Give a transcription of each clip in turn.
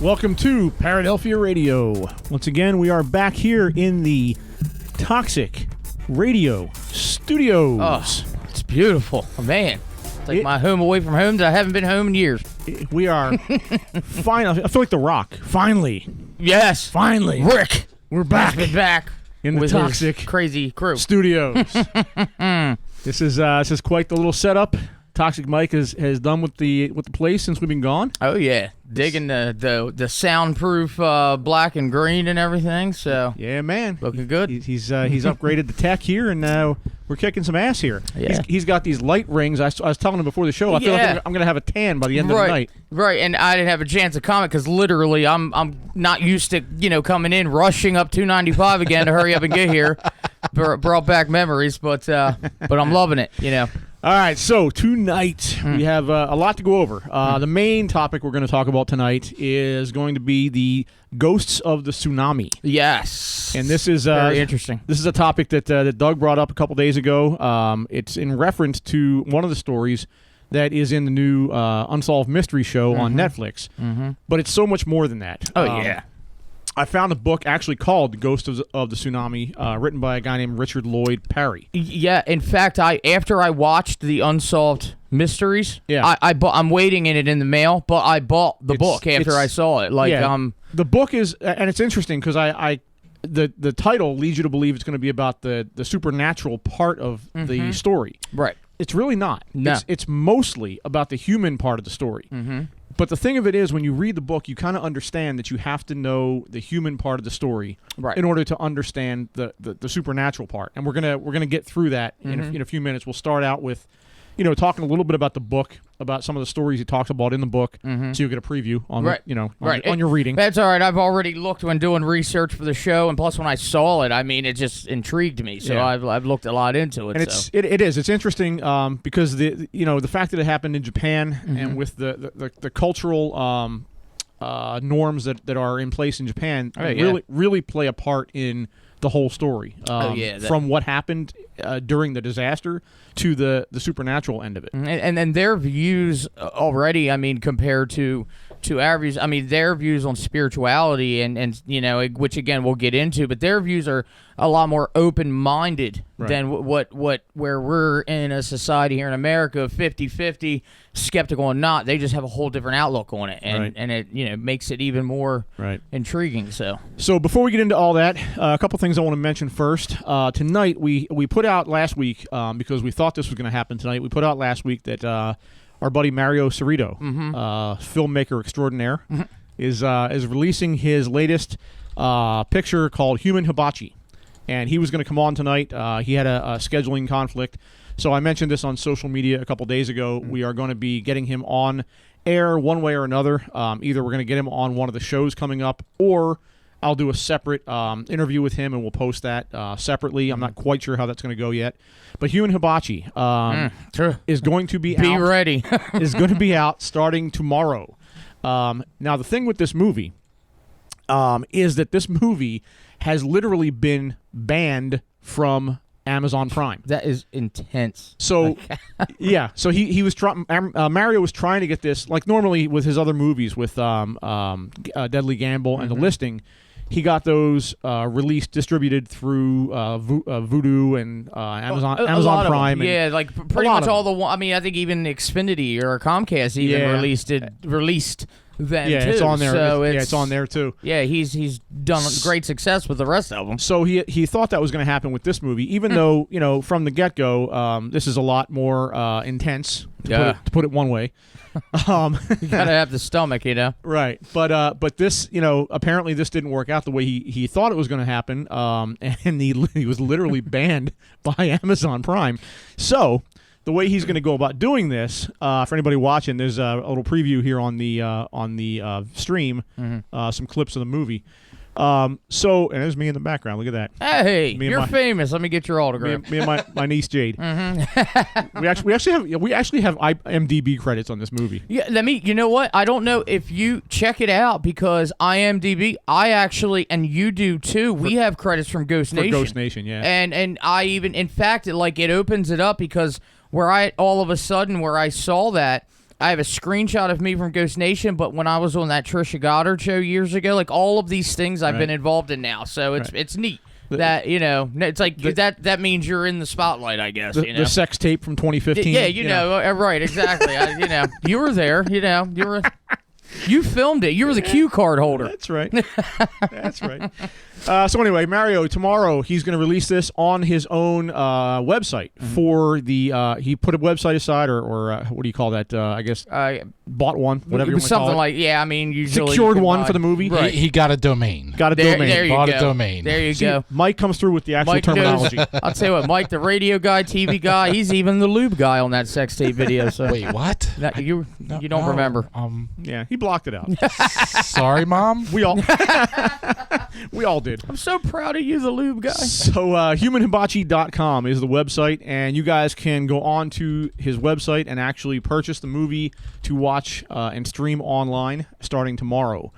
Welcome to Paradelphia Radio. Once again, we are back here in the Toxic Radio Studios. Oh, it's beautiful. Oh, man. It's like my home away from home that I haven't been home in years. We are finally, I feel like The Rock. Finally. Yes. Finally. Rick. We're back. Been back in the with Toxic his crazy crew. Studios. This is quite the little setup Toxic Mike has done with the place since we've been gone. Oh, yeah. Digging the soundproof black and green and everything. So yeah, man. Looking good. He's upgraded the tech here, and we're kicking some ass here. Yeah. He's got these light rings. I was telling him before the show, I feel like I'm going to have a tan by the end of the night. Right, and I didn't have a chance to comment because literally I'm not used to, coming in, rushing up 295 again to hurry up and get here. Brought back memories, but I'm loving it, All right, so tonight we have a lot to go over. The main topic we're going to talk about tonight is going to be the ghosts of the tsunami. Yes. And this is very interesting. This is a topic that Doug brought up a couple days ago. It's in reference to one of the stories that is in the new Unsolved Mystery Show on Netflix. But it's so much more than that. Oh, yeah. I found a book actually called The Ghost of the Tsunami, written by a guy named Richard Lloyd Parry. Yeah, in fact, after I watched the Unsolved Mysteries, I'm waiting in it in the mail, but I bought the book after I saw it. The book is, and it's interesting because the title leads you to believe it's going to be about the supernatural part of the story. Right. It's really not. No. It's mostly about the human part of the story. But the thing of it is, when you read the book, you kind of understand that you have to know the human part of the story in order to understand the supernatural part. And we're gonna get through that in a few minutes. We'll start out with, talking a little bit about the book, about some of the stories he talks about in the book, so you get a preview on on your reading. That's all right. I've already looked when doing research for the show, and plus when I saw it, it just intrigued me. So I've looked a lot into it. And it's interesting because the fact that it happened in Japan and with the cultural norms that are in place in Japan really play a part in the whole story. From what happened during the disaster to the supernatural end of it. And then their views already, compared to our views, their views on spirituality and which again we'll get into, but their views are a lot more open-minded than where we're in a society here in America of 50-50, skeptical and not. They just have a whole different outlook on it, and it makes it even more intriguing. So before we get into all that, a couple things I want to mention first. Tonight we put out last week because we thought this was going to happen tonight. We put out last week that our buddy Mario Cerrito, filmmaker extraordinaire, is releasing his latest picture called Human Hibachi. And he was going to come on tonight. He had a scheduling conflict. So I mentioned this on social media a couple days ago. We are going to be getting him on air one way or another. Either we're going to get him on one of the shows coming up, or I'll do a separate interview with him, and we'll post that separately. I'm not quite sure how that's going to go yet. But Human Hibachi is going to be out. Be ready. Is going to be out starting tomorrow. Now, the thing with this movie is that this movie has literally been banned from Amazon Prime. That is intense. So, so he was trying. Mario was trying to get this, like normally with his other movies, with Deadly Gamble and The Listing. He got those distributed through Vudu and Amazon Prime. Like pretty much all the. I think even Xfinity or Comcast even released them too. It's on there. So it's on there too. Yeah, he's done great success with the rest of them. So he thought that was going to happen with this movie, even though from the get go, this is a lot more intense. To put it one way. You gotta have the stomach, Right, but this, apparently this didn't work out the way he thought it was going to happen, and he was literally banned by Amazon Prime. So the way he's going to go about doing this, for anybody watching, there's a little preview here on the stream, some clips of the movie. And there's me in the background. Look at that. Hey, you're famous. Let me get your autograph. Me and my niece Jade. We actually have IMDb credits on this movie. Yeah, you know what? I don't know if you check it out because IMDb, I actually, and you do too. We have credits from Ghost Nation. Ghost Nation, yeah. And I even, in fact, it opens it up because all of a sudden where I saw that, I have a screenshot of me from Ghost Nation, but when I was on that Trisha Goddard show years ago, like all of these things I've been involved in now, so it's neat. That it's like that means you're in the spotlight, I guess. The sex tape from 2015. Yeah, you know, right, exactly. You were there. You filmed it. You were the cue card holder. That's right. That's right. So anyway, Mario, tomorrow he's going to release this on his own website for the. He put a website aside, or what do you call that? I guess bought one, whatever you want to call it. Something like, yeah. I mean, usually secured one for the movie. Right. He got a domain. Got a domain. There you Bought go. a domain. There you go. Mike comes through with the actual terminology. I'll tell you what, Mike, the radio guy, TV guy, he's even the lube guy on that sex tape video. So Wait, what? You don't remember? Yeah, he blocked it out. Sorry, Mom. We all did. I'm so proud of you, the lube guy. So humanhibachi.com is the website, and you guys can go on to his website and actually purchase the movie to watch and stream online starting tomorrow.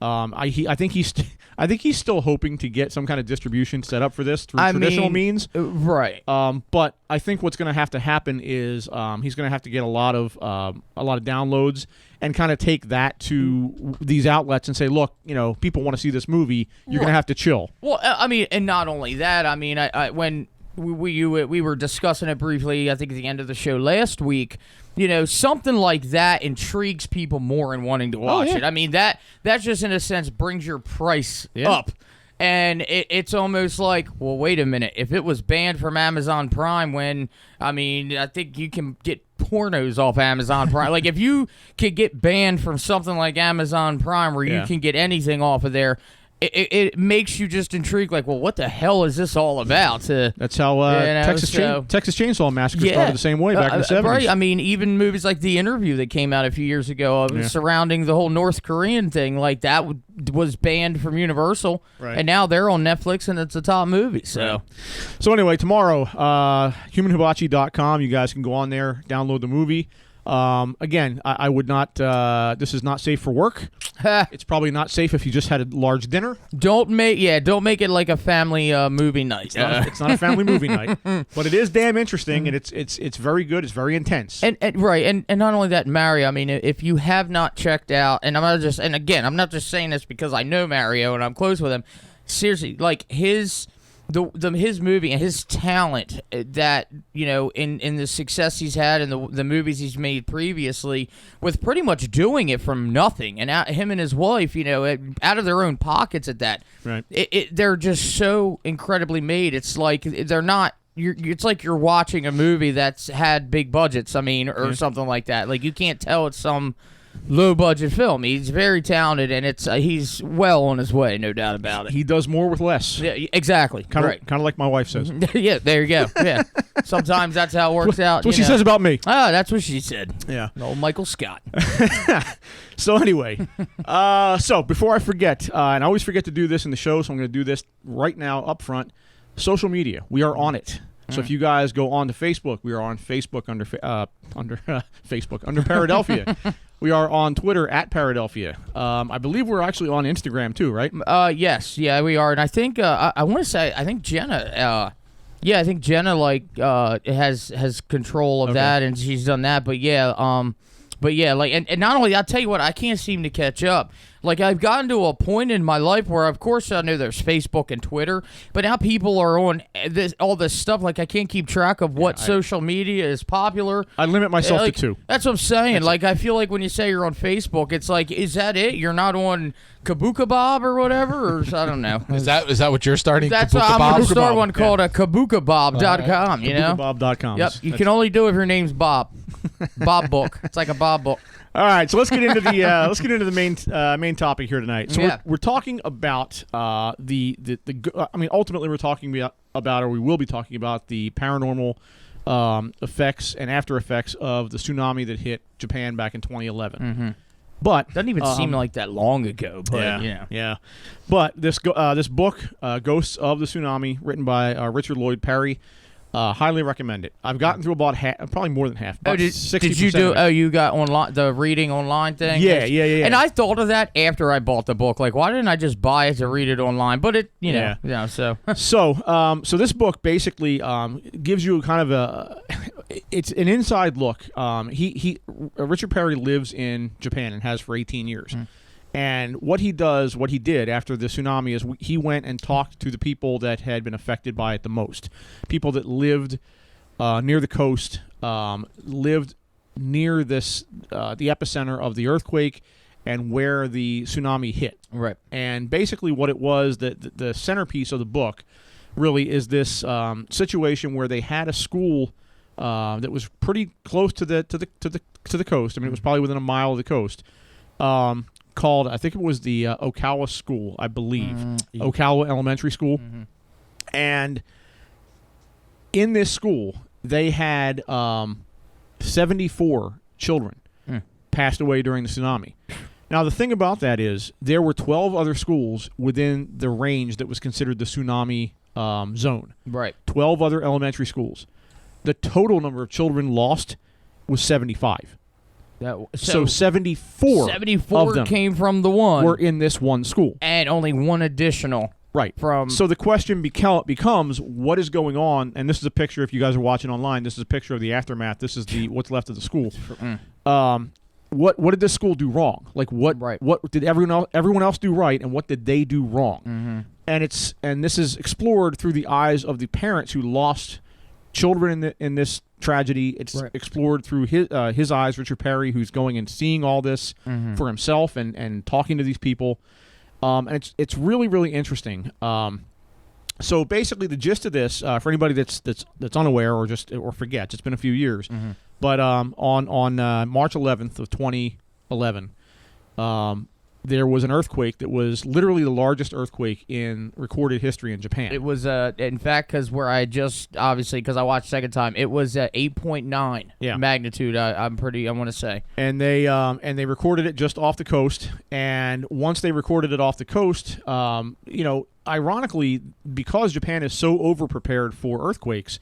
I think he's still hoping to get some kind of distribution set up for this through traditional means. Right. But I think what's going to have to happen is he's going to have to get a lot of downloads and kind of take that to these outlets and say, look, people want to see this movie. You're going to have to chill. Well, I mean, and not only that, I mean, when we were discussing it briefly, I think at the end of the show last week, something like that intrigues people more in wanting to watch it. I mean, that just in a sense brings your price up. And it's almost like, well, wait a minute. If it was banned from Amazon Prime I think you can get pornos off Amazon Prime. Like, if you could get banned from something like Amazon Prime where you can get anything off of there, it makes you just intrigued, like, well, what the hell is this all about? That's how Texas Chainsaw Massacre started the same way back in the 70s. Right. I mean, even movies like The Interview that came out a few years ago surrounding the whole North Korean thing, like that was banned from Universal, and now they're on Netflix, and it's a top movie. So anyway, tomorrow, humanhibachi.com, you guys can go on there, download the movie. Again, I would not. This is not safe for work. It's probably not safe if you just had a large dinner. Don't make it like a family movie night. It's not a family movie night, but it is damn interesting, and it's very good. It's very intense. And not only that, Mario. I mean, if you have not checked out, and I'm not just saying this because I know Mario and I'm close with him. Seriously, like his movie and his talent that in the success he's had in the movies he's made previously, with pretty much doing it from nothing, and him and his wife out of their own pockets at that, right? They're just so incredibly made. It's like they're not. It's like you're watching a movie that's had big budgets. I mean, or something like that. Like, you can't tell it's some low budget film. He's very talented, and he's well on his way, no doubt about it. He does more with less. Yeah, exactly. Kind of like my wife says. Yeah, there you go. Yeah, sometimes that's how it works out. That's what she says about me. Ah, that's what she said. Yeah, old Michael Scott. So anyway, so before I forget, and I always forget to do this in the show, so I'm going to do this right now up front. Social media, we are on it. So if you guys go on to Facebook, we are on Facebook under Facebook under Paradelphia. We are on Twitter at Paradelphia. I believe we're actually on Instagram too, right? Yes, yeah, we are. And I think I want to say I think Jenna. I think Jenna has control of that, and she's done that. But and not only, I'll tell you what, I can't seem to catch up. Like, I've gotten to a point in my life where, of course, I know there's Facebook and Twitter, but now people are on all this stuff. Like, I can't keep track of what social media is popular. I limit myself to 2. That's what I'm saying. I feel like when you say you're on Facebook, it's like, is that it? You're not on Kabuka Bob or whatever? Or I don't know. Is that what you're starting? That's I'm going to start one called a KabukaBob.com. KabukaBob.com. Yep. You can only do it if your name's Bob. Bob book. It's like a Bob book. All right, so let's get into the main topic here tonight. So we're talking about ultimately we're talking about, or we will be talking about, the paranormal effects and after effects of the tsunami that hit Japan back in 2011. Mm-hmm. But doesn't even seem like that long ago. But yeah. But this book, Ghosts of the Tsunami, written by Richard Lloyd Perry. Highly recommend it. I've gotten through about half, probably more than half. Did you do? Oh, you got the reading online thing? Yeah. And I thought of that after I bought the book. Like, why didn't I just buy it to read it online? But it, so. So this book basically gives you kind of it's an inside look. Richard Perry lives in Japan and has for 18 years. And what he did after the tsunami is he went and talked to the people that had been affected by it the most. People that lived near the coast, lived near the epicenter of the earthquake and where the tsunami hit. Right. And basically what it was, the centerpiece of the book really is this situation where they had a school that was pretty close to the coast. I mean, it was probably within a mile of the coast. Called, I think it was the Ocala School, I believe. Ocala Elementary School. And in this school, they had 74 children passed away during the tsunami. Now, the thing about that is there were 12 other schools within the range that was considered the tsunami zone. Right. 12 other elementary schools. The total number of children lost was 75. So 74 of them came from the one. were in this one school. And only one additional. Right. So the question becomes, what is going on? And this is a picture, if you guys are watching online, this is a picture of the aftermath. This is what's left of the school. What did this school do wrong? Like what did everyone else do right, and what did they do wrong? And this is explored through the eyes of the parents who lost children in this tragedy. It's explored through his eyes, Richard Perry, who's going and seeing all this for himself and talking to these people. And it's really, really interesting. So basically, the gist of this, for anybody that's unaware or forgets, it's been a few years, but on March 11th of 2011, there was an earthquake that was literally the largest earthquake in recorded history in Japan. It was, in fact, because I watched second time, it was 8.9 magnitude. I want to say. And they recorded it just off the coast. And once they recorded it off the coast, ironically, because Japan is so over-prepared for earthquakes,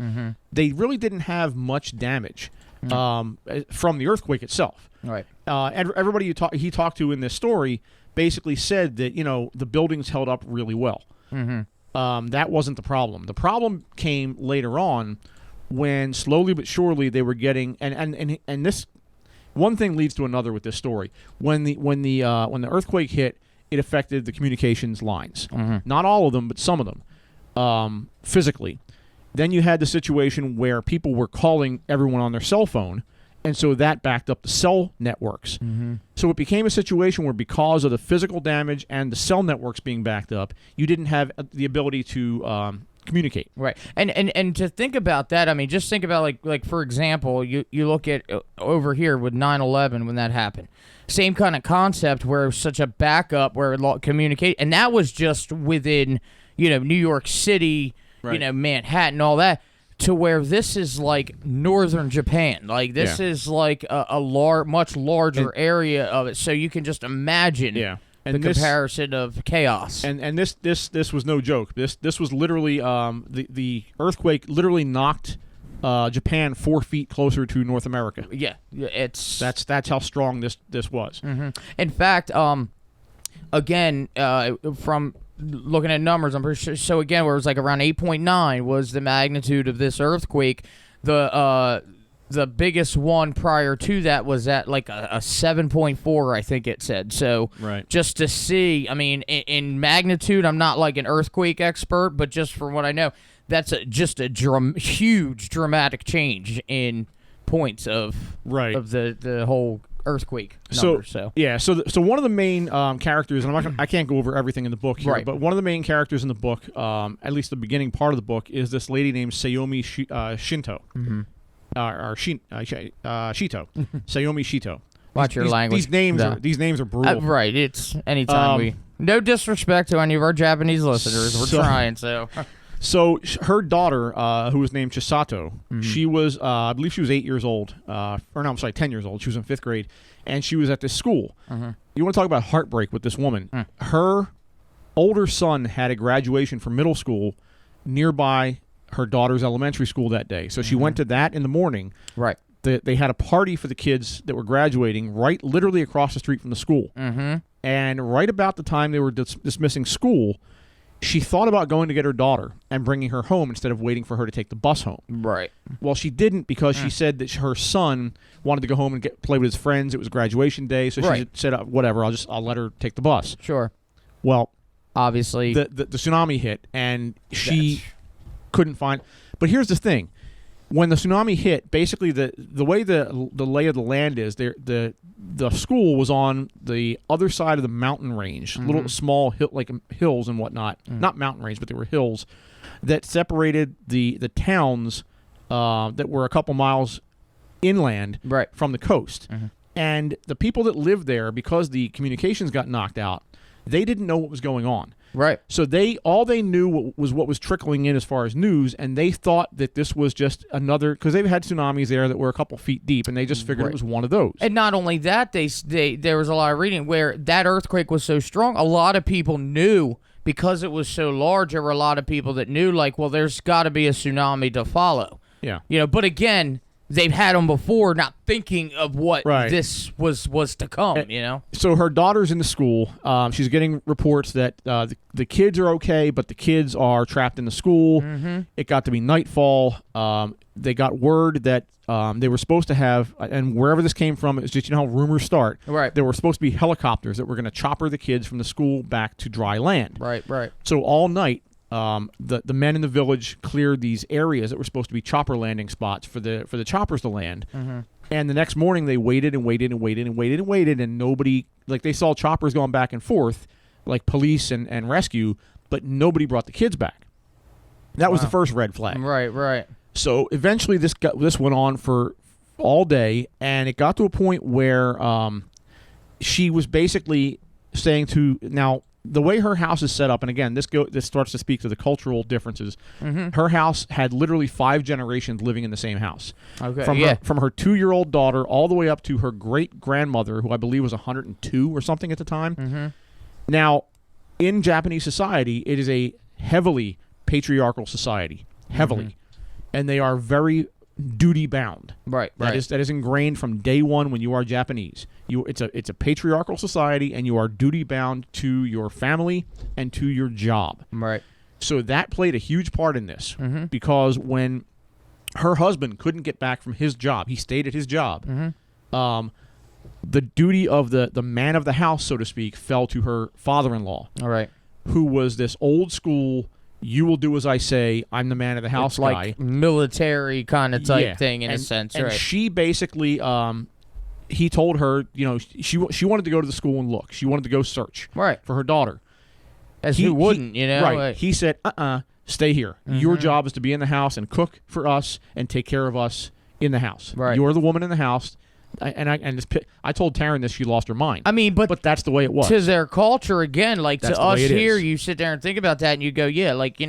they really didn't have much damage from the earthquake itself. Right. Everybody he talked to in this story basically said that the buildings held up really well. That wasn't the problem. The problem came later on when slowly but surely they were getting and this one thing leads to another with this story. When the earthquake hit, it affected the communications lines. Not all of them, but some of them physically. Then you had the situation where people were calling everyone on their cell phone. And so that backed up the cell networks. So it became a situation where because of the physical damage and the cell networks being backed up, you didn't have the ability to communicate. Right. And to think about that, I mean, just think about like for example, you look at over here with 9/11 when that happened. Same kind of concept where it was such a backup where it communicate, and that was just within New York City, Manhattan, all that. To where this is like northern Japan, like this is like a much larger area of it, so you can just imagine the comparison of chaos. And this was no joke. This was literally the earthquake literally knocked Japan 4 feet closer to North America. Yeah, it's that's how strong this was. In fact, again, from looking at numbers, I'm pretty sure. So again, where it was like around 8.9 was the magnitude of this earthquake. The biggest one prior to that was at like a 7.4, I think it said. So just to see, I mean, in magnitude, I'm not like an earthquake expert, but just from what I know, that's just a huge dramatic change in points of the whole earthquake number. So one of the main characters, and I can't go over everything in the book here, but one of the main characters in the book, at least the beginning part of the book, is this lady named Sayomi Shinto, or Shito, Sayomi Shito. Watch your language. These names are brutal. Right. It's anytime no disrespect to any of our Japanese listeners. We're trying. So her daughter, who was named Chisato, she was, I believe she was 8 years old. 10 years old. She was in 5th grade, and she was at this school. You want to talk about heartbreak with this woman. Her older son had a graduation from middle school nearby her daughter's elementary school that day. So she went to that in the morning. Right. They had a party for the kids that were graduating literally across the street from the school. And right about the time they were dismissing school, She thought about going to get her daughter and bringing her home instead of waiting for her to take the bus home. Right. Well, she didn't because she said that her son wanted to go home and play with his friends. It was graduation day, so she said, "Whatever, I'll let her take the bus." Sure. Well, obviously, the tsunami hit, and she couldn't find. But here's the thing: when the tsunami hit, basically the way the lay of the land is, the school was on the other side of the mountain range, little small hills and whatnot. Not mountain range, but they were hills that separated the towns that were a couple miles inland from the coast. And the people that lived there, because the communications got knocked out, they didn't know what was going on. Right. So all they knew was what was trickling in as far as news, and they thought that this was just another, because they've had tsunamis there that were a couple feet deep, and they just figured it was one of those. And not only that, there was a lot of reading where that earthquake was so strong, a lot of people knew, because it was so large, there were a lot of people that knew, like, well, there's got to be a tsunami to follow. Yeah. But again, they've had them before, not thinking of what this was to come, So her daughter's in the school. She's getting reports that the kids are okay, but the kids are trapped in the school. It got to be nightfall. They got word that they were supposed to have, and wherever this came from, it's just, how rumors start. Right. There were supposed to be helicopters that were going to chopper the kids from the school back to dry land. Right. So all night, the men in the village cleared these areas that were supposed to be chopper landing spots for the choppers to land. And the next morning they waited and waited and waited and waited and waited, and nobody, like, they saw choppers going back and forth, like police and rescue, but nobody brought the kids back. That was the first red flag. Right. So eventually this went on for all day, and it got to a point where she was basically saying to, now, the way her house is set up, and again, this starts to speak to the cultural differences. Her house had literally 5 generations living in the same house. Okay. From her 2-year-old daughter all the way up to her great-grandmother, who I believe was 102 or something at the time. Now, in Japanese society, it is a heavily patriarchal society. Heavily. And they are very duty-bound. Right. That is ingrained from day one when you are Japanese. It's a patriarchal society, and you are duty-bound to your family and to your job. Right. So that played a huge part in this, because when her husband couldn't get back from his job, he stayed at his job. The duty of the man of the house, so to speak, fell to her father-in-law. All right. Who was this old school, you will do as I say, I'm the man of the house guy. Like military kind of type thing in a sense. And right. she basically, he told her, she wanted to go to the school and look. She wanted to go search for her daughter. As who wouldn't, Right. Like, he said, stay here. Your job is to be in the house and cook for us and take care of us in the house. Right. You're the woman in the house. I told Taryn this, she lost her mind. I mean, but that's the way it was. To their culture, again, like That's to the us way it here, is. you sit there and think about that and you go, yeah, like,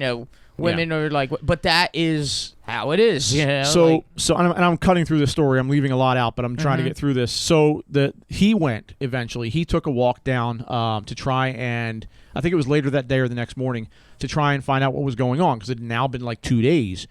women are like, but that is how it is. So I'm cutting through this story. I'm leaving a lot out, but I'm trying to get through this. So he went eventually. He took a walk down to try and, I think it was later that day or the next morning, to try and find out what was going on, because it had now been like 2 days.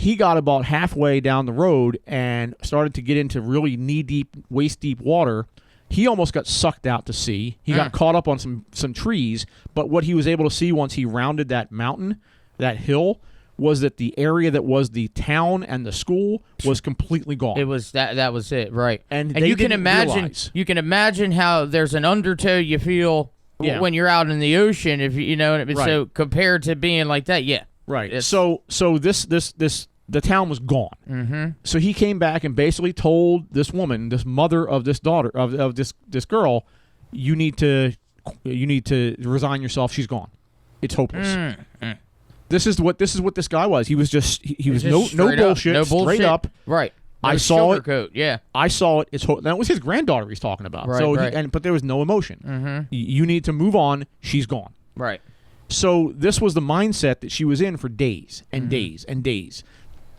He got about halfway down the road and started to get into really knee-deep, waist-deep water. He almost got sucked out to sea. He got caught up on some trees, but what he was able to see once he rounded that mountain, that hill, was that the area that was the town and the school was completely gone. It was that was it, right? And you can imagine how there's an undertow you feel when you're out in the ocean, if you know what I mean. So compared to being like that, right. So the town was gone. So he came back and basically told this woman, this mother of this daughter of this girl, you need to resign yourself. She's gone. It's hopeless. This is what this guy was. He was just he was no bullshit, straight up. Right. I saw it. I saw it. That was his granddaughter he's talking about. Right, but there was no emotion. You need to move on. She's gone. Right. So this was the mindset that she was in for days and days and days.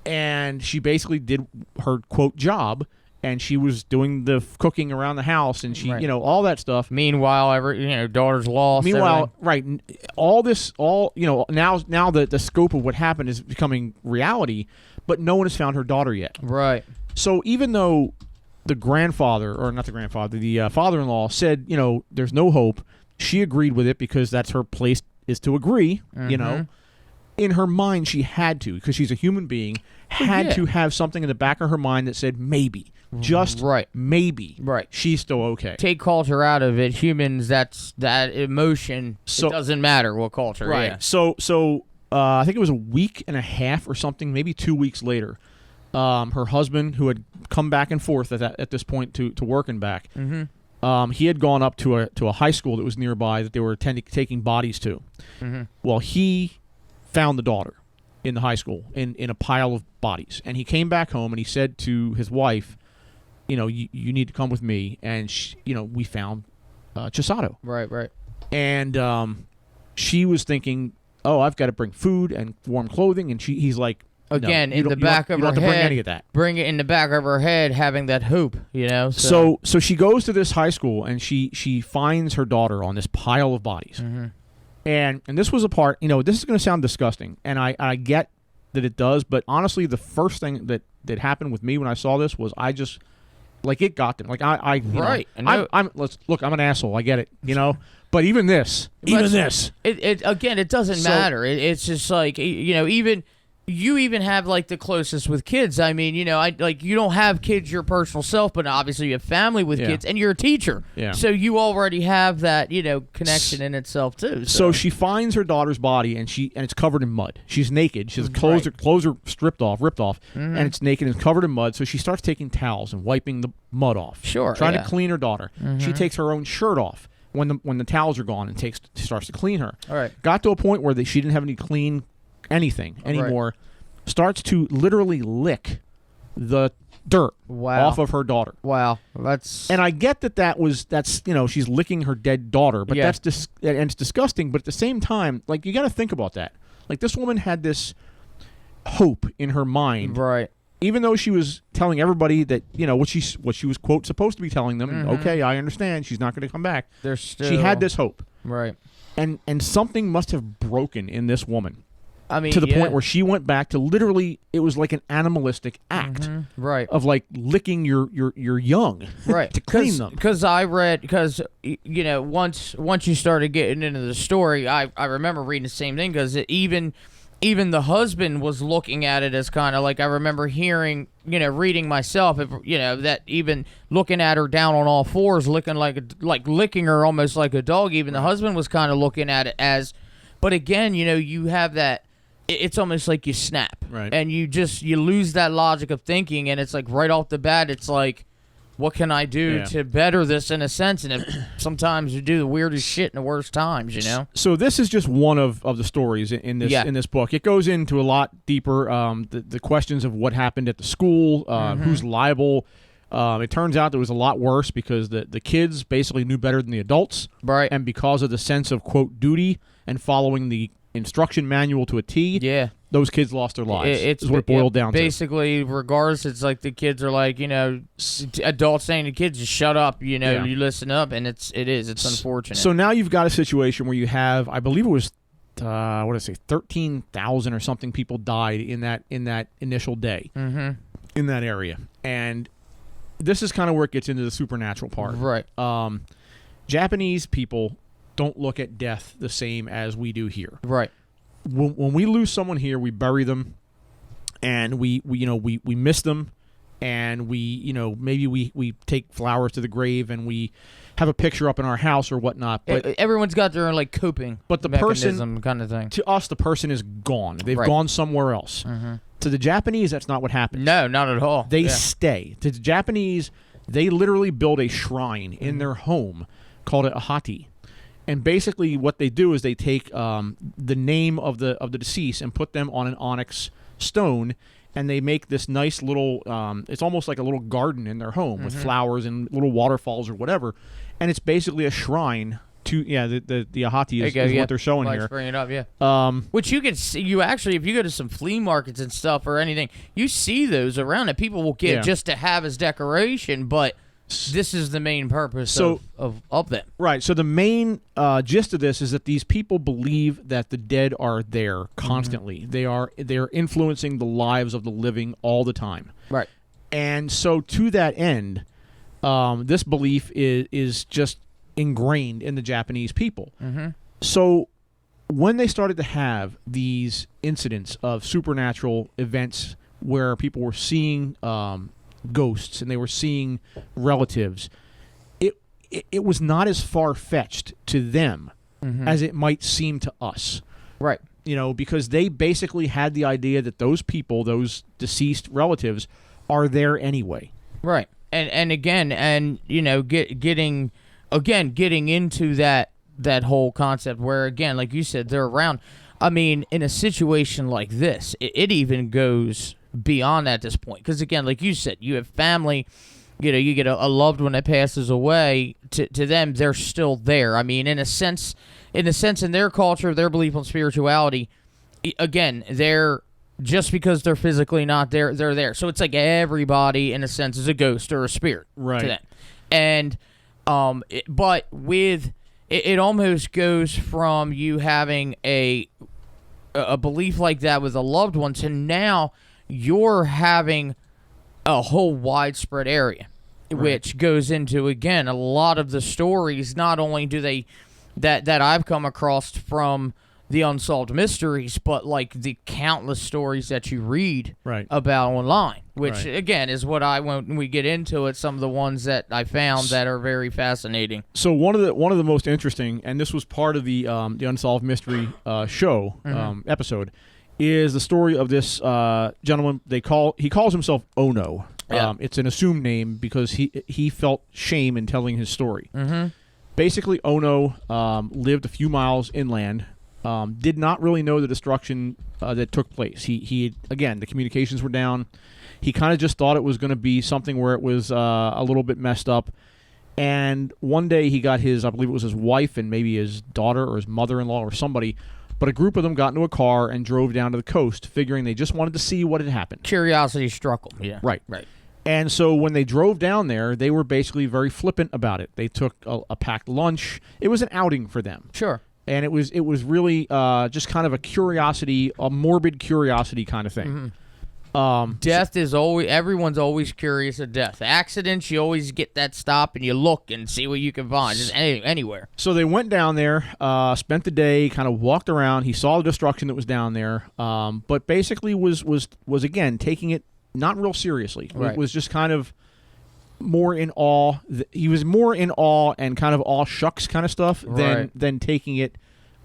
And she basically did her, quote, job, and she was doing the cooking around the house, and she, all that stuff. Meanwhile, daughter's lost. Meanwhile, everything. Now the scope of what happened is becoming reality, but no one has found her daughter yet. Right. So even though the father-in-law said, there's no hope, she agreed with it because that's her place is to agree. You know, in her mind she had to, because she's a human being, had to have something in the back of her mind that said maybe, just maybe, she's still okay. Take culture out of it. Humans, that emotion. So, it doesn't matter what culture. Right. Yeah. So I think it was a week and a half or something, maybe 2 weeks later. Her husband, who had come back and forth at this point to working back, he had gone up to a high school that was nearby that they were taking bodies to. Well, he found the daughter in the high school in a pile of bodies, and he came back home and he said to his wife, you know, you need to come with me, and we found Chisato. Right. And she was thinking, oh, I've got to bring food and warm clothing, and he's like, again, no, in the back of her head, bring any of that. Bring it in the back of her head, having that hope, you know. So she goes to this high school and she finds her daughter on this pile of bodies, and this was a part. You know, this is going to sound disgusting, and I get that it does, but honestly, the first thing that happened with me when I saw this was I just it got them. Like I'm an asshole. I get it, you know. But even this, it doesn't matter. It's just like, you know, even. You even have like the closest with kids. I mean, you know, you don't have kids your personal self, but obviously you have family with kids, and you're a teacher. Yeah. So you already have that, you know, connection in itself too. So she finds her daughter's body, and it's covered in mud. She's naked. She's clothes are ripped off, and it's naked and covered in mud. So she starts taking towels and wiping the mud off. Sure. Trying to clean her daughter. She takes her own shirt off when the towels are gone and starts to clean her. All right. Got to a point where she didn't have any clean anything anymore. Starts to literally lick the dirt off of her daughter. Wow, and I get that's you know, she's licking her dead daughter, but and it's disgusting. But at the same time, like, you got to think about that. Like, this woman had this hope in her mind, right? Even though she was telling everybody that, you know, what she was, quote, supposed to be telling them. Okay, I understand. She's not going to come back. She had this hope, right? And something must have broken in this woman. I mean, to the point where she went back to literally, it was like an animalistic act, of like licking your young, to clean them. Because you know, once you started getting into the story, I remember reading the same thing, because even the husband was looking at it as kind of like, I remember hearing, you know, reading myself, you know, that even looking at her down on all fours, licking licking her almost like a dog. Even the husband was kind of looking at it as, but again, you know, you have that. It's almost like you snap, and you lose that logic of thinking, and it's like right off the bat, it's like, what can I do to better this, in a sense? And sometimes you do the weirdest shit in the worst times, you know. So this is just one of the stories in this book. It goes into a lot deeper, the questions of what happened at the school, who's liable. It turns out there was a lot worse, because the kids basically knew better than the adults, and because of the sense of, quote, duty and following the instruction manual to a T, those kids lost their lives. It's what it boiled down to. Basically, regardless, it's like the kids are like, you know, adults saying to kids, just shut up, you know, you listen up, and it's unfortunate. So now you've got a situation where you have, I believe it was, 13,000 or something people died in that initial day in that area. And this is kind of where it gets into the supernatural part. Right. Japanese people don't look at death the same as we do here. Right. When we lose someone here, we bury them, and we miss them, and maybe we take flowers to the grave, and we have a picture up in our house or whatnot. But everyone's got their own like coping mechanism kind of thing. To us, the person is gone. They've gone somewhere else. To the Japanese, that's not what happens. No, not at all. They stay. To the Japanese, they literally build a shrine in their home, called it a hati. And basically what they do is they take the name of the deceased and put them on an onyx stone, and they make this nice little, it's almost like a little garden in their home with flowers and little waterfalls or whatever. And it's basically a shrine to, the ahati is what they're showing here. Bring it up, which you can see, if you go to some flea markets and stuff or anything, you see those around that people will get just to have as decoration, but this is the main purpose of them. Right. So the main gist of this is that these people believe that the dead are there constantly. They are influencing the lives of the living all the time. Right. And so to that end, this belief is just ingrained in the Japanese people. So when they started to have these incidents of supernatural events where people were seeing ghosts and they were seeing relatives, it was not as far-fetched to them as it might seem to us. Right. Because they basically had the idea that those people, those deceased relatives, are there anyway. Right. And again, getting into that whole concept where, again, like you said, they're around. I mean, in a situation like this, it even goes beyond at this point. Because, again, like you said, you have family, you get a loved one that passes away. To them, they're still there. I mean, in a sense, in their culture, their belief on spirituality, again, they're just because they're physically not there, they're there. So it's like everybody, in a sense, is a ghost or a spirit to them. And but with it almost goes from you having a belief like that with a loved one to now you're having a whole widespread area, which goes into, again, a lot of the stories. Not only do they that I've come across from the Unsolved Mysteries, but like the countless stories that you read about online, which again is what when we get into it, some of the ones that I found that are very fascinating. So one of the most interesting, and this was part of the Unsolved Mystery show episode, is the story of this gentleman. He calls himself Ono. Yeah. It's an assumed name because he felt shame in telling his story. Basically, Ono lived a few miles inland. Did not really know the destruction that took place. He again, the communications were down. He kind of just thought it was going to be something where it was a little bit messed up. And one day he got I believe it was his wife and maybe his daughter or his mother-in-law or somebody, but a group of them got into a car and drove down to the coast, figuring they just wanted to see what had happened. Curiosity struck them. Yeah. Right. And so when they drove down there, they were basically very flippant about it. They took a packed lunch. It was an outing for them. Sure. And it was really just kind of a curiosity, a morbid curiosity kind of thing. Death is always, everyone's always curious of death. Accidents, you always get that stop and you look and see what you can find, just anywhere. So they went down there, spent the day, kind of walked around. He saw the destruction that was down there, but basically was again taking it not real seriously. Right. It was just kind of more in awe. He was more in awe and kind of aw shucks kind of stuff than taking it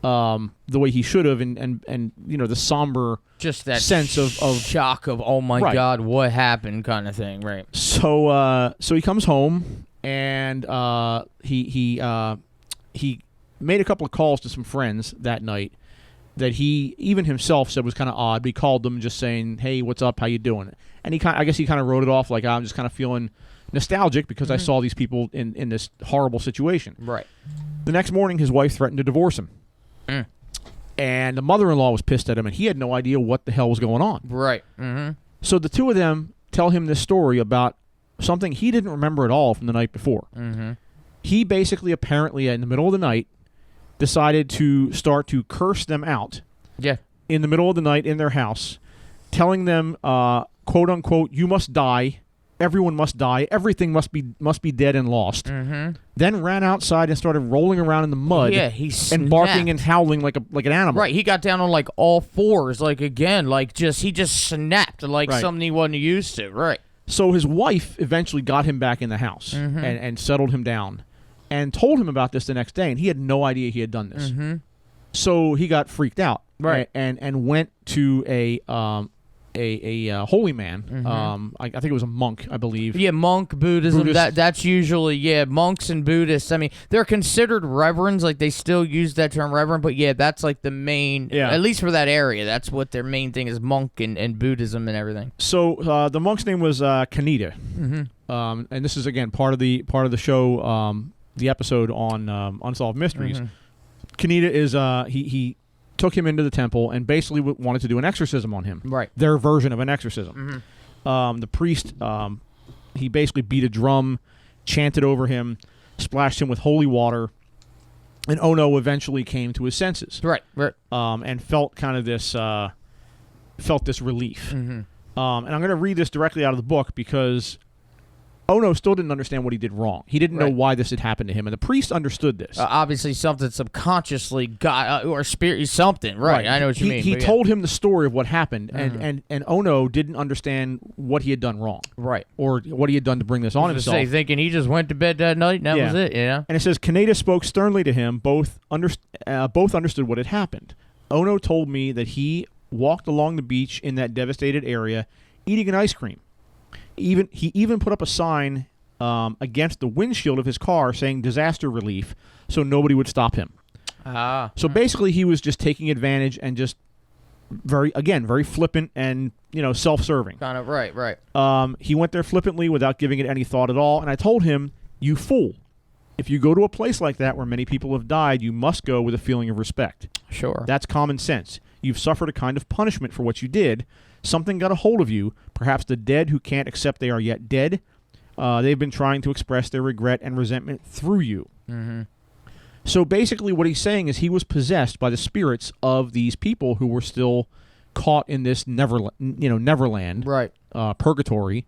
the way he should have, and the somber just that sense of shock of, oh my God, what happened kind of thing, right? So he comes home and he made a couple of calls to some friends that night that he even himself said was kind of odd. But he called them just saying, "Hey, what's up? How you doing?" And I guess he kind of wrote it off like, I'm just kind of feeling nostalgic because I saw these people in this horrible situation. Right. The next morning, his wife threatened to divorce him. And the mother-in-law was pissed at him, and he had no idea what the hell was going on. Right. So the two of them tell him this story about something he didn't remember at all from the night before. He basically, apparently, in the middle of the night, decided to start to curse them out. Yeah. In the middle of the night in their house, telling them, quote unquote, "You must die. Everyone must die. Everything must be dead and lost." Then ran outside and started rolling around in the mud. Yeah, he and barking and howling like an animal. Right, he got down on like all fours, like again, like he just snapped like something he wasn't used to. Right. So his wife eventually got him back in the house and settled him down, and told him about this the next day, and he had no idea he had done this. So he got freaked out, and went to a holy man. I think it was a monk, I believe. Yeah, monk Buddhism. That's usually monks and Buddhists. I mean, they're considered reverends. Like they still use that term reverend, but that's like the main. Yeah. At least for that area, that's what their main thing is: monk and Buddhism and everything. So the monk's name was Kaneda, and this is again part of the show, the episode on Unsolved Mysteries. Kaneda is he took him into the temple and basically wanted to do an exorcism on him. Right. Their version of an exorcism. The priest, he basically beat a drum, chanted over him, splashed him with holy water, and Ono eventually came to his senses. Right. And felt kind of this, relief. And I'm going to read this directly out of the book because Ono still didn't understand what he did wrong. He didn't know why this had happened to him, and the priest understood this. Obviously, something subconsciously got, or spirit, something. Right, I know what you mean. He told him the story of what happened, and Ono didn't understand what he had done wrong. Right. Or what he had done to bring this on himself. Thinking he just went to bed that night, and that was it, you know? And it says, Kaneda spoke sternly to him. Both understood what had happened. Ono told me that he walked along the beach in that devastated area, eating an ice cream. He even put up a sign against the windshield of his car saying disaster relief, so nobody would stop him. So basically he was just taking advantage and just very flippant and self-serving. Kind of right. He went there flippantly without giving it any thought at all, and I told him, "You fool. If you go to a place like that where many people have died, you must go with a feeling of respect. Sure. That's common sense. You've suffered a kind of punishment for what you did. Something got a hold of you, perhaps the dead who can't accept they are yet dead. They've been trying to express their regret and resentment through you." Mm-hmm. So basically what he's saying is he was possessed by the spirits of these people who were still caught in this Neverland, right, purgatory,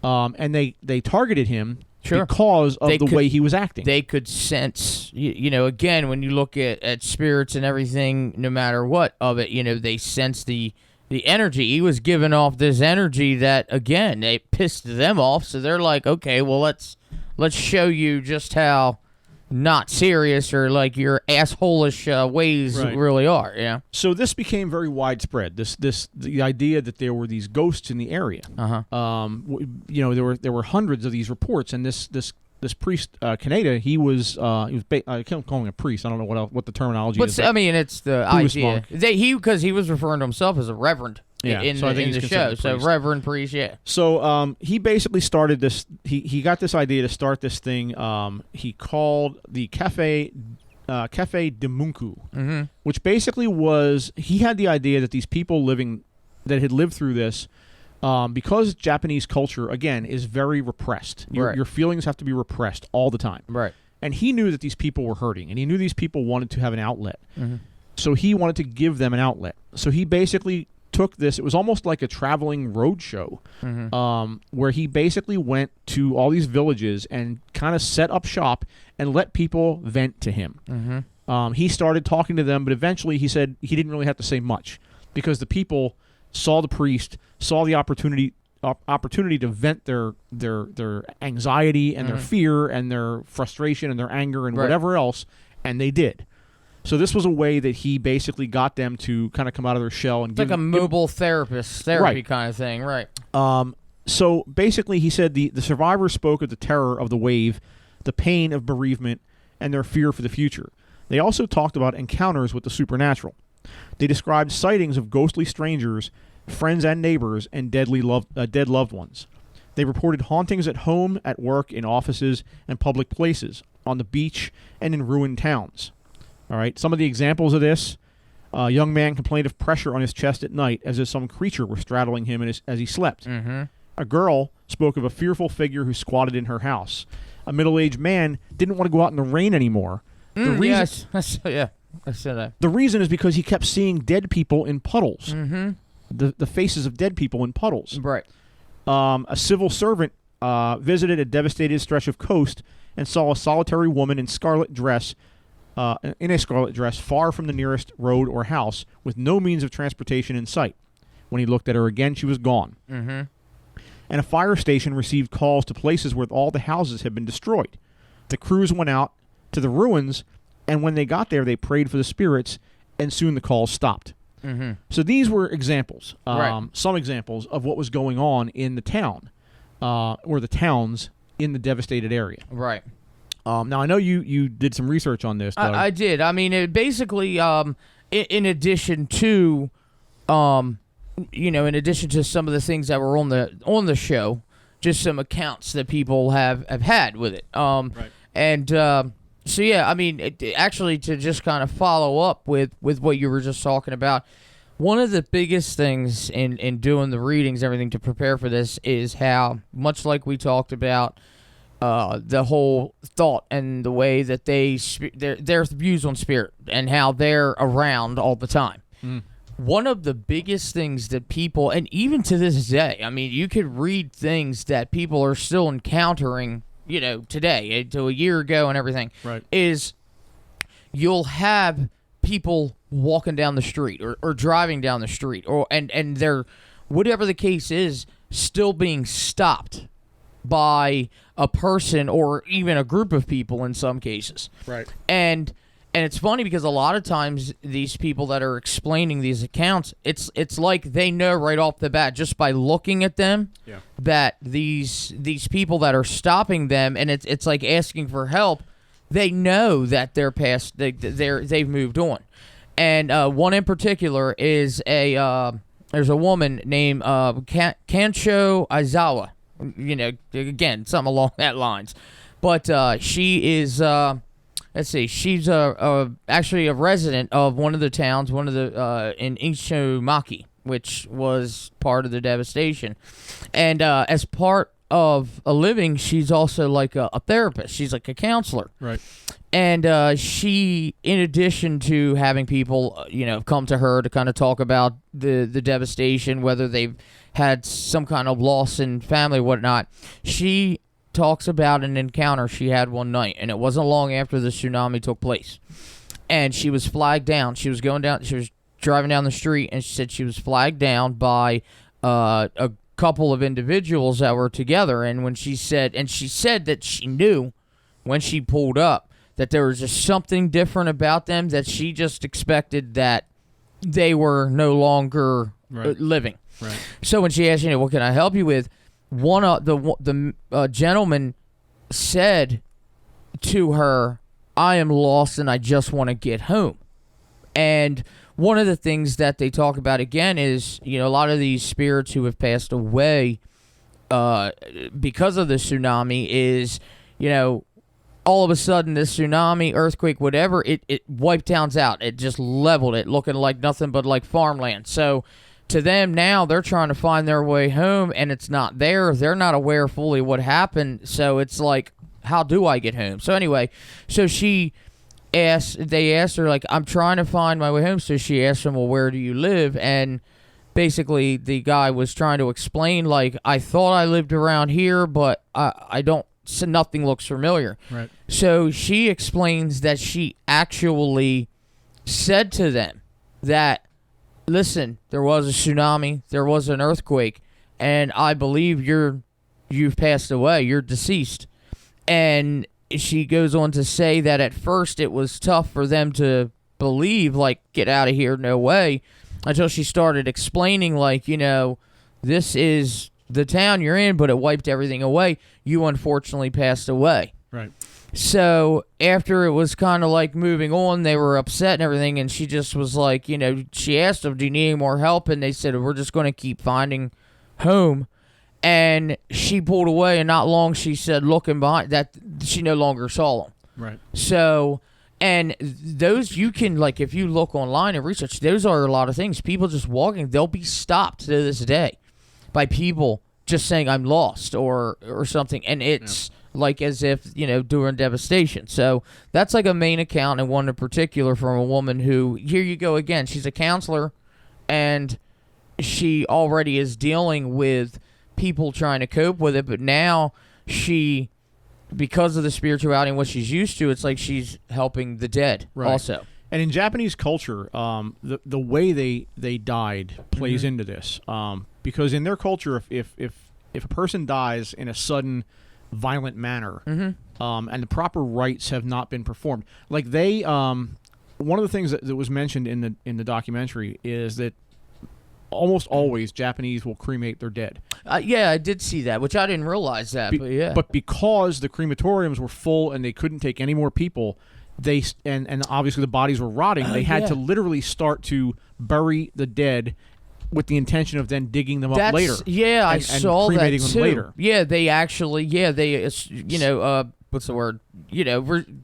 and they targeted him because of the way he was acting. They could sense, again, when you look at spirits and everything, no matter what of it, they sense the energy. He was giving off this energy that, again, they pissed them off. So they're like, okay, well, let's show you just how not serious or like your asshole-ish ways really are. Yeah. So this became very widespread. The idea that there were these ghosts in the area. There were hundreds of these reports, and this priest Kaneda, he was I can't call him a priest. I don't know what the terminology is. But I mean, it's the Buddhist idea. monk. Because he was referring to himself as a reverend in the show. So reverend priest, yeah. So he basically started this. He got this idea to start this thing. He called the Cafe de Munku, which basically was, he had the idea that these people that had lived through this. Because Japanese culture, again, is very repressed. Your feelings have to be repressed all the time. Right. And he knew that these people were hurting, and he knew these people wanted to have an outlet. So he wanted to give them an outlet. So he basically took this. It was almost like a traveling road show, where he basically went to all these villages and kind of set up shop and let people vent to him. He started talking to them, but eventually he said he didn't really have to say much because the people saw the priest, saw the opportunity to vent their anxiety and their fear and their frustration and their anger and whatever else, and they did. So this was a way that he basically got them to kind of come out of their shell and it's like a mobile therapy kind of thing, right? So basically, he said the survivors spoke of the terror of the wave, the pain of bereavement, and their fear for the future. They also talked about encounters with the supernatural. They described sightings of ghostly strangers, friends and neighbors, and dead loved ones. They reported hauntings at home, at work, in offices, and public places, on the beach, and in ruined towns. All right. Some of the examples of this: a young man complained of pressure on his chest at night, as if some creature were straddling him as he slept. A girl spoke of a fearful figure who squatted in her house. A middle-aged man didn't want to go out in the rain anymore. Yes. I said that. The reason is because he kept seeing dead people in puddles. The faces of dead people in puddles. Right. A civil servant visited a devastated stretch of coast and saw a solitary woman in a scarlet dress far from the nearest road or house, with no means of transportation in sight. When he looked at her again, she was gone. And a fire station received calls to places where all the houses had been destroyed. The crews went out to the ruins, and when they got there, they prayed for the spirits, and soon the calls stopped. So these were examples, some examples of what was going on in the town, or the towns in the devastated area. Right. Now, I know you did some research on this, Doug. I did. I mean, it basically, in addition to, in addition to some of the things that were on the show, just some accounts that people have had with it. And so yeah, I mean, actually, to just kind of follow up with what you were just talking about, one of the biggest things in doing the readings, everything to prepare for this, is how, much like we talked about, the whole thought and the way that their views on spirit and how they're around all the time. one of the biggest things that people, and even to this day, I mean, you could read things that people are still encountering, today, to a year ago and everything, Right. is you'll have people walking down the street or driving down the street, and they're, whatever the case is, still being stopped by a person or even a group of people in some cases. Right. And it's funny because a lot of times these people that are explaining these accounts, it's like they know right off the bat just by looking at them that these people that are stopping them, and it's like asking for help, they know that they're past, they've moved on. And one in particular is there's a woman named Kancho Aizawa. Again, something along that lines. But she is, let's see, she's actually a resident of one of the towns, in Ishomaki, which was part of the devastation. And as part of a living, she's also like a therapist. She's like a counselor. Right. And she, in addition to having people, come to her to kind of talk about the devastation, whether they've had some kind of loss in family, whatnot, she talks about an encounter she had one night, and it wasn't long after the tsunami took place. And she was flagged down. She was driving down the street, and she said she was flagged down by a couple of individuals that were together. And when she said that she knew when she pulled up that there was just something different about them, that she just expected that they were no longer living. Right. So when she asked, what can I help you with? One of the gentleman said to her, "I am lost and I just want to get home." And one of the things that they talk about again is, a lot of these spirits who have passed away because of the tsunami is, all of a sudden this tsunami, earthquake, whatever, it wiped towns out. It just leveled it, looking like nothing but like farmland. So to them now, they're trying to find their way home, and it's not there. They're not aware fully what happened. So it's like, how do I get home? So anyway, so they asked her, like, I'm trying to find my way home. So she asked him, well, where do you live? And basically the guy was trying to explain, like, I thought I lived around here, but I don't, so nothing looks familiar. Right. So she explains that she actually said to them that, listen, there was a tsunami, there was an earthquake, and I believe you've passed away, you're deceased. And she goes on to say that at first it was tough for them to believe, like, get out of here, no way, until she started explaining, like, this is the town you're in, but it wiped everything away. You unfortunately passed away. Right. So after it was kind of like moving on, they were upset and everything, and she just was like, she asked them, do you need any more help? And they said, we're just going to keep finding home. And she pulled away, and not long she said, looking behind, that she no longer saw them. Right. So, and those, you can, like, if you look online and research, those are a lot of things. People just walking, they'll be stopped to this day by people just saying, I'm lost or something. And it's like as if, during devastation. So that's like a main account, and one in particular from a woman who, here you go again, she's a counselor, and she already is dealing with people trying to cope with it, but now she, because of the spirituality and what she's used to, it's like she's helping the dead also. And in Japanese culture, the way they died plays into this, because in their culture, if a person dies in a sudden, violent manner, and the proper rites have not been performed, like they, one of the things that was mentioned in the documentary is that almost always Japanese will cremate their dead. Yeah, I did see that, which I didn't realize that. But because the crematoriums were full and they couldn't take any more people, and obviously the bodies were rotting, they had to literally start to bury the dead with the intention of then digging them up later. Yeah, I saw that cremating too. them later. Yeah, they actually, what's the word?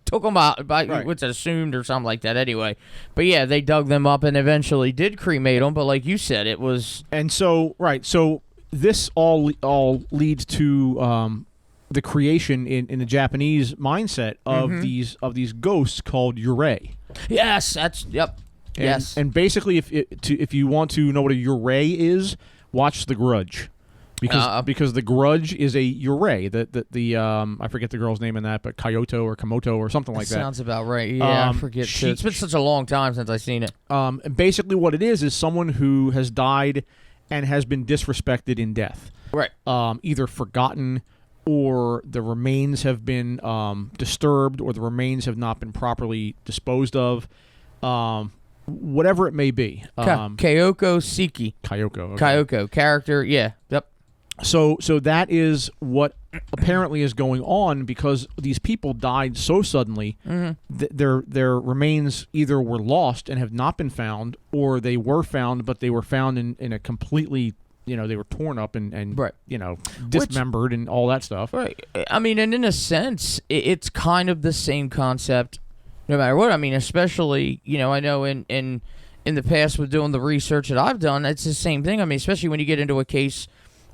Took them out by what's assumed or something like that. Anyway, but yeah, they dug them up and eventually did cremate them. But like you said, it was, and so this all leads to the creation in the Japanese mindset of these ghosts called yurei. Yes, that's And, Yes. And basically, if you want to know what a Yurei is, watch The Grudge. Because The Grudge is a Yurei. The I forget the girl's name in that, but Kyoto or Komoto or something like that. Sounds about right. Yeah, I forget too. It's been such a long time since I've seen it. Basically, what it is someone who has died and has been disrespected in death. Right. Either forgotten, or the remains have been disturbed, or the remains have not been properly disposed of. Whatever it may be. Kyoko Siki. Kyoko. Okay. Kyoko character. Yeah. Yep. So that is what apparently is going on, because these people died so suddenly. Their remains either were lost and have not been found, or they were found, but they were found in a completely, they were torn up and right. Dismembered and all that stuff. Right. I mean, and in a sense, it's kind of the same concept, no matter what. I mean, especially, I know in the past with doing the research that I've done, it's the same thing. I mean, especially when you get into a case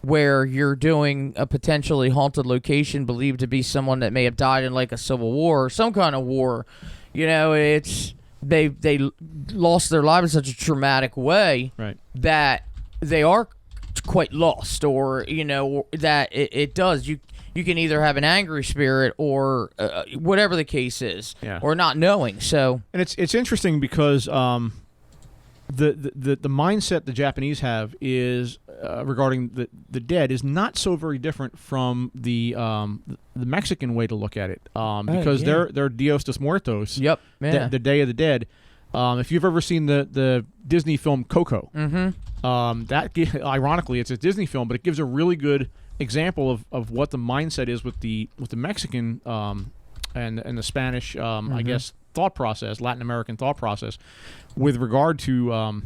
where you're doing a potentially haunted location believed to be someone that may have died in like a civil war or some kind of war. It's they lost their lives in such a traumatic way, right, that they are quite lost, or that it does. You can either have an angry spirit or whatever the case is, or not knowing. So, and it's interesting because the mindset the Japanese have is regarding the dead is not so very different from the Mexican way to look at it, because they're Dios de Muertos. Yep, the Day of the Dead. If you've ever seen the Disney film Coco, ironically it's a Disney film, but it gives a really good example of what the mindset is with the Mexican and the Spanish, I guess, thought process, Latin American thought process, with regard to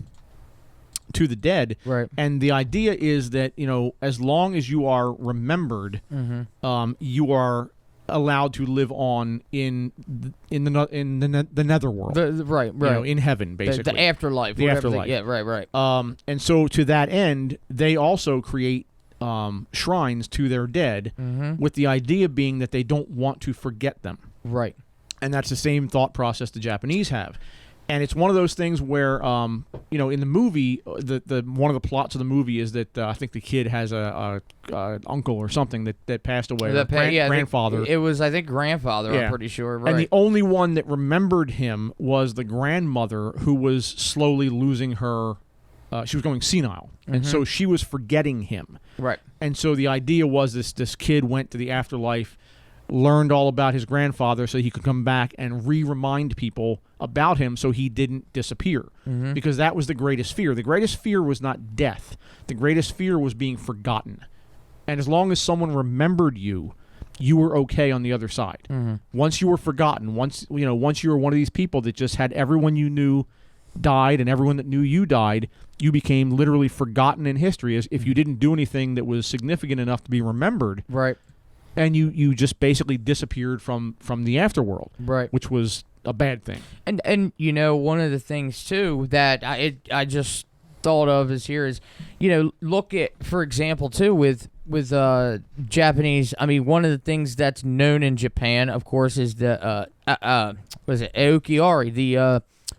the dead. Right. And the idea is that as long as you are remembered, you are allowed to live on in the netherworld. Right. In heaven, basically. The afterlife. The afterlife. Yeah. Right. And so to that end, they also create shrines to their dead, with the idea being that they don't want to forget them. Right. And that's the same thought process the Japanese have. And it's one of those things where, in the movie, the one of the plots of the movie is that I think the kid has a uncle or something that passed away, or grandfather. It was, I think, grandfather. Yeah. I'm pretty sure. Right. And the only one that remembered him was the grandmother, who was slowly losing her. She was going senile, and so she was forgetting him. Right. And so the idea was this kid went to the afterlife, learned all about his grandfather so he could come back and remind people about him so he didn't disappear. Because that was the greatest fear. The greatest fear was not death. The greatest fear was being forgotten. And as long as someone remembered you, you were okay on the other side. Once you were forgotten, once you were one of these people that just had everyone you knew died and everyone that knew you died, you became literally forgotten in history as if you didn't do anything that was significant enough to be remembered. Right. And you just basically disappeared from the afterworld, right? Which was a bad thing. And one of the things too that I just thought of is look at, for example, too, with Japanese. I mean, one of the things that's known in Japan, of course, is the Aokiari,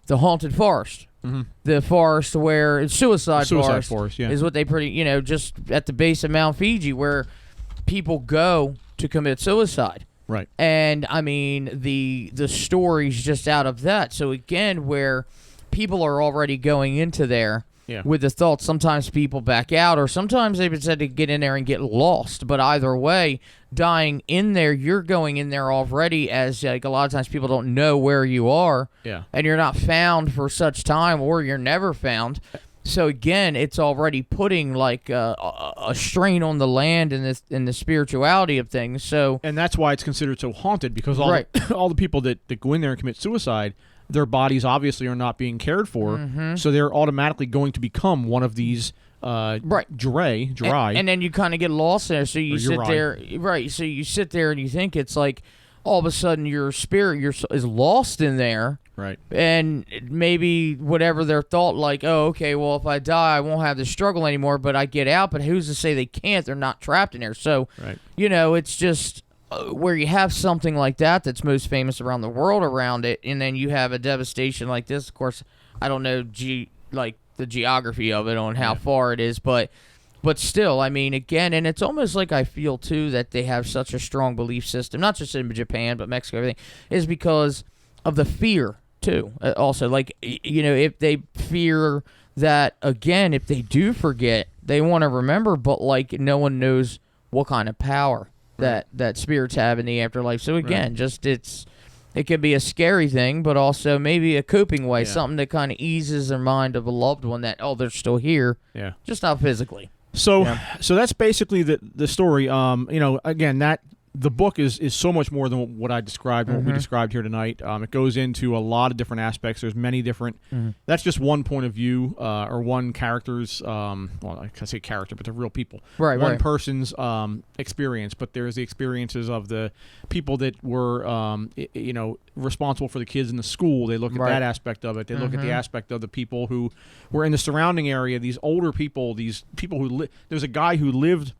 the haunted forest. The forest where it's suicide forest is what they just at the base of Mount Fuji, where people go to commit suicide. Right. And I mean the stories just out of that. So again, where people are already going into there with the thoughts, sometimes people back out, or sometimes they've said to get in there and get lost. But either way, dying in there, you're going in there already as like a lot of times people don't know where you are. Yeah. And you're not found for such time, or you're never found. So again, it's already putting like a strain on the land and the spirituality of things. So, and that's why it's considered so haunted, because all the people that go in there and commit suicide, their bodies obviously are not being cared for, so they're automatically going to become one of these jirai. And then you kind of get lost there. So you sit there, So you sit there and you think it's like all of a sudden your spirit is lost in there. Right. And maybe whatever their thought, like, oh, okay, well, if I die, I won't have this struggle anymore, but I get out. But who's to say they can't? They're not trapped in there. So, it's just where you have something like that that's most famous around the world around it, and then you have a devastation like this. Of course, I don't know the geography of it on how far it is, but still, I mean, again, and it's almost like I feel too that they have such a strong belief system, not just in Japan but Mexico, everything, is because of the fear too. Also, like, you know, if they fear that, again, if they do forget, they want to remember, but like no one knows what kind of power that spirits have in the afterlife. So again, just it could be a scary thing, but also maybe a coping way, something that kind of eases the mind of a loved one that, oh, they're still here, just not physically. So that's basically the story. You know, again, that the book is so much more than what I described, what we described here tonight. It goes into a lot of different aspects. There's many different. That's just one point of view, or one character's. Well, I can say character, but they're real people. One person's experience, but there's the experiences of the people that were, you know, responsible for the kids in the school. They look at that aspect of it. They look at the aspect of the people who were in the surrounding area. These older people. These people who there's a guy who lived.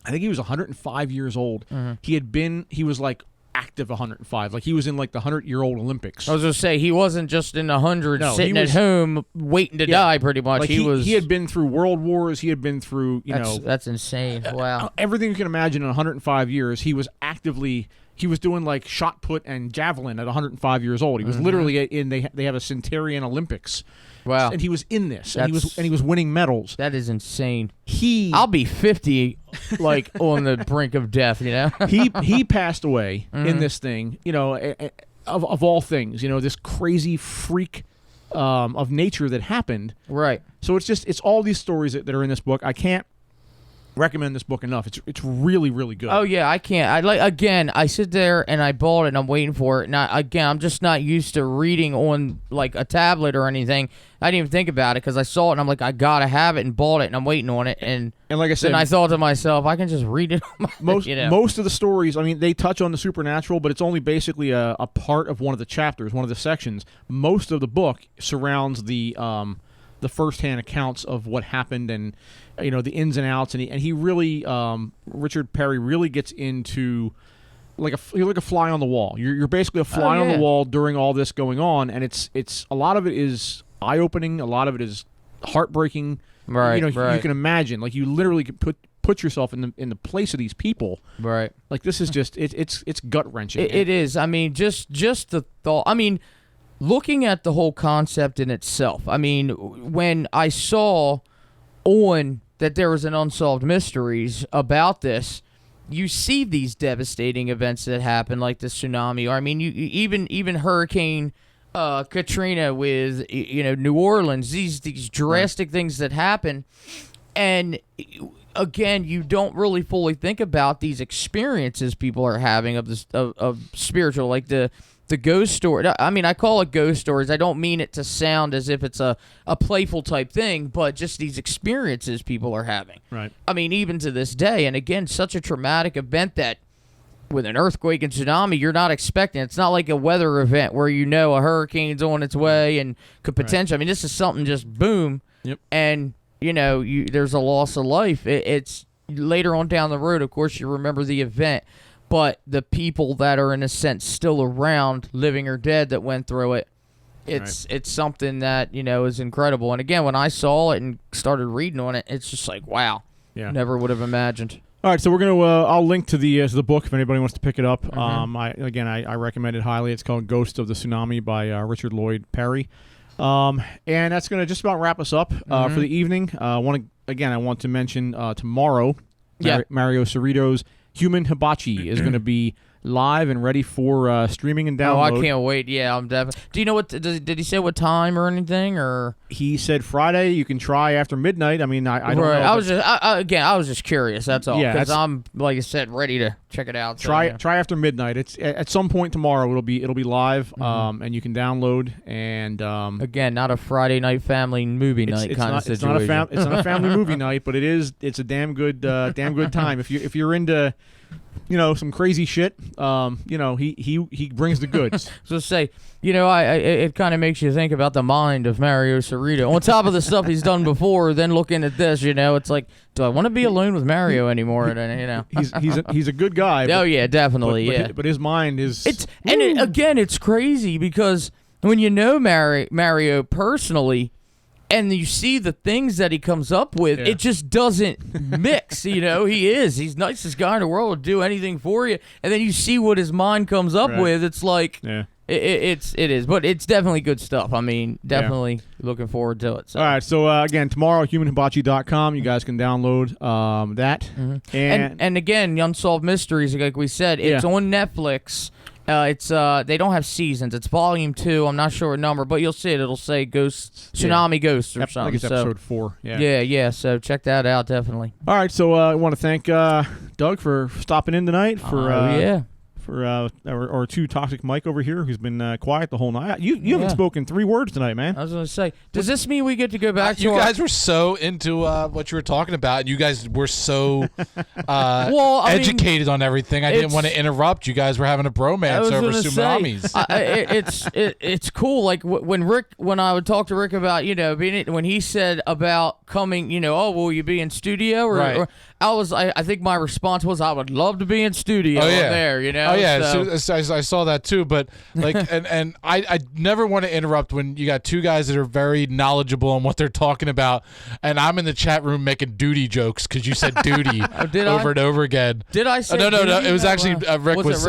I think he was 105 years old. He was like active 105. Like he was in like the 100-year-old Olympics. I was going to say, he wasn't just in the hundreds sitting at home waiting to die pretty much. Like he had been through world wars. He had been through, That's insane. Wow. Everything you can imagine in 105 years. He was doing like shot put and javelin at 105 years old. He was literally they have a Centurion Olympics. Wow. And he was in this, and he was winning medals. That is insane. I'll be 50, like on the brink of death. You know. he passed away in this thing. You know, of all things. You know, this crazy freak of nature that happened. Right. So it's all these stories that are in this book. I can't recommend this book enough. It's really, really good. Oh yeah, I can't. I sit there and I bought it and I'm waiting for it. And I'm just not used to reading on like a tablet or anything. I didn't even think about it because I saw it and I'm like, I gotta have it, and bought it and I'm waiting on it. And like I said, I thought to myself, I can just read it on my, most of the stories, I mean, they touch on the supernatural, but it's only basically a part of one of the chapters, one of the sections. Most of the book surrounds the first-hand accounts of what happened, and the ins and outs, and he really Richard Perry really gets into you're like a fly on the wall. You're basically a fly on the wall during all this going on, and it's a lot of it is eye-opening, a lot of it is heartbreaking. Right, you can imagine, like, you literally can put yourself in the place of these people. Right. Like, this is just it's gut-wrenching. It is. I mean, just the thought. I mean, looking at the whole concept in itself, I mean, when I saw that there was an Unsolved Mysteries about this, you see these devastating events that happen, like the tsunami, or I mean, you even Hurricane Katrina with New Orleans, these drastic things that happen, and again, you don't really fully think about these experiences people are having of spiritual, like the ghost story. I mean, I call it ghost stories. I don't mean it to sound as if it's a playful type thing, but just these experiences people are having. Right. I mean, even to this day, and again, such a traumatic event that with an earthquake and tsunami, you're not expecting. It's not like a weather event where a hurricane's on its way and could potentially. I mean, this is something just boom, and there's a loss of life. It's later on down the road. Of course, you remember the event. But the people that are, in a sense, still around, living or dead, that went through it, it's something that, is incredible. And again, when I saw it and started reading on it, it's just like, wow. Yeah. Never would have imagined. All right, so we're going to I'll link to the book if anybody wants to pick it up. I recommend it highly. It's called Ghost of the Tsunami by Richard Lloyd Perry. And that's going to just about wrap us up for the evening. I want to mention tomorrow, Mario Cerrito's Human Hibachi is going to be live and ready for streaming and download. Oh, I can't wait. Yeah, I'm definitely. Do you know did he say what time or anything, or? He said Friday. You can try after midnight. I mean, I don't know. I was just curious. That's all. Yeah, because I'm, like I said, ready to check it out. Try after midnight. It's at some point tomorrow. It'll be live, and you can download. And again, not a Friday night family movie night kind of situation. It's not a family movie night, but it's a damn good time if you're into some crazy shit, he brings the goods. So say, it kind of makes you think about the mind of Mario Cerrito. On top of the stuff he's done before, then looking at this, it's like, do I want to be alone with Mario anymore? And, he's a good guy. Oh yeah, definitely. But his mind is. It's crazy because when you know Mario personally, and you see the things that he comes up with, it just doesn't mix. He's the nicest guy in the world, will do anything for you, and then you see what his mind comes up with. It's like, it is, but it's definitely good stuff. I mean, definitely looking forward to it. So. All right, so again, tomorrow, humanhibachi.com, you guys can download that. Mm-hmm. And again, Unsolved Mysteries, like we said, it's on Netflix. They don't have seasons. It's volume 2. I'm not sure what number, but you'll see it. It'll say Tsunami Ghosts or something. I think it's episode 4. Yeah. So check that out, definitely. All right, so I want to thank Doug for stopping in tonight. For our two Toxic Mike over here, who's been quiet the whole night. You haven't spoken 3 words tonight, man. I was going to say, does this mean we get to go back to you guys were so into what you were talking about, and you guys were so educated on everything. I didn't want to interrupt. You guys were having a bromance over tsunamis. It's cool. Like when I would talk to Rick about when he said about coming, will you be in studio or I think my response was I would love to be in studio there. Oh yeah, so I saw that too. But like, and I never want to interrupt when you got two guys that are very knowledgeable on what they're talking about, and I'm in the chat room making duty jokes because you said duty over and over again. Did I say? No. Duty? It was actually Rick was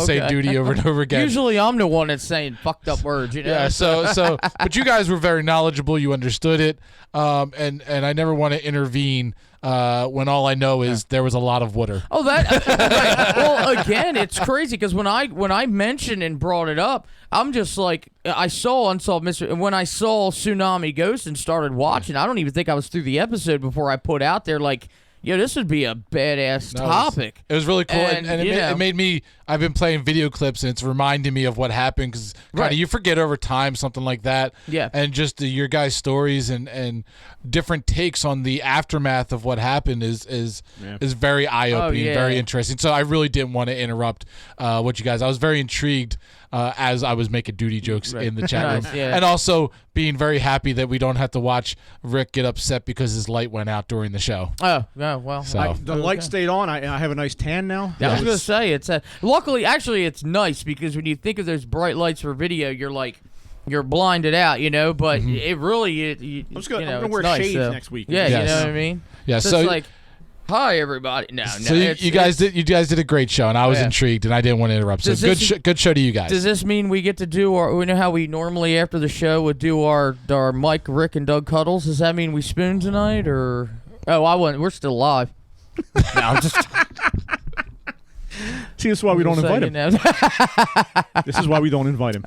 saying duty over and over again. Usually I'm the one that's saying fucked up words. Yeah. So but you guys were very knowledgeable. You understood it. And I never want to intervene. When all I know is there was a lot of water. Oh, that. Right. Well, again, it's crazy because when I mentioned and brought it up, I'm just like, I saw Unsolved Mystery, and when I saw Tsunami Ghost and started watching, I don't even think I was through the episode before I put out there like, this would be a badass topic. It was really cool, and it made me. I've been playing video clips, and it's reminding me of what happened because you forget over time something like that. Yeah, and just your guys' stories and different takes on the aftermath of what happened is very eye opening, very interesting. So I really didn't want to interrupt what you guys. I was very intrigued as I was making duty jokes in the chat room, and also being very happy that we don't have to watch Rick get upset because his light went out during the show. Oh, well, so the light stayed on. I have a nice tan now. I was gonna say it's luckily, actually, it's nice because when you think of those bright lights for video, you're like. You're blinded out, but it really, I'm gonna wear shades next week. Yeah, you know what I mean. Yeah, so it's like, hi everybody. No. So you guys did a great show, and I was intrigued, and I didn't want to interrupt. So good show to you guys. Does this mean we get to do we know how we normally after the show would do our Mike, Rick, and Doug cuddles? Does that mean we spoon tonight or? Oh, I wouldn't. We're still live. No, I'm just. See, this is why we don't invite him. This is why we don't invite him.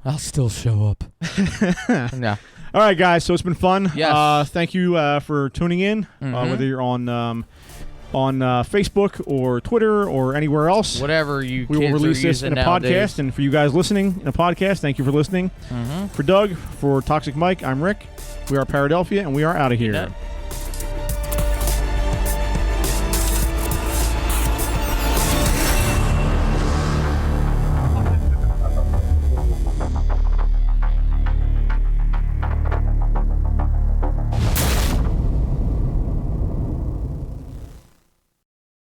I'll still show up. No. All right, guys. So it's been fun. Yes. Thank you for tuning in, whether you're on Facebook or Twitter or anywhere else. Whatever we will release this in a podcast. And for you guys listening in a podcast, thank you for listening. For Doug, for Toxic Mike, I'm Rick. We are Paradelphia, and we are out of here.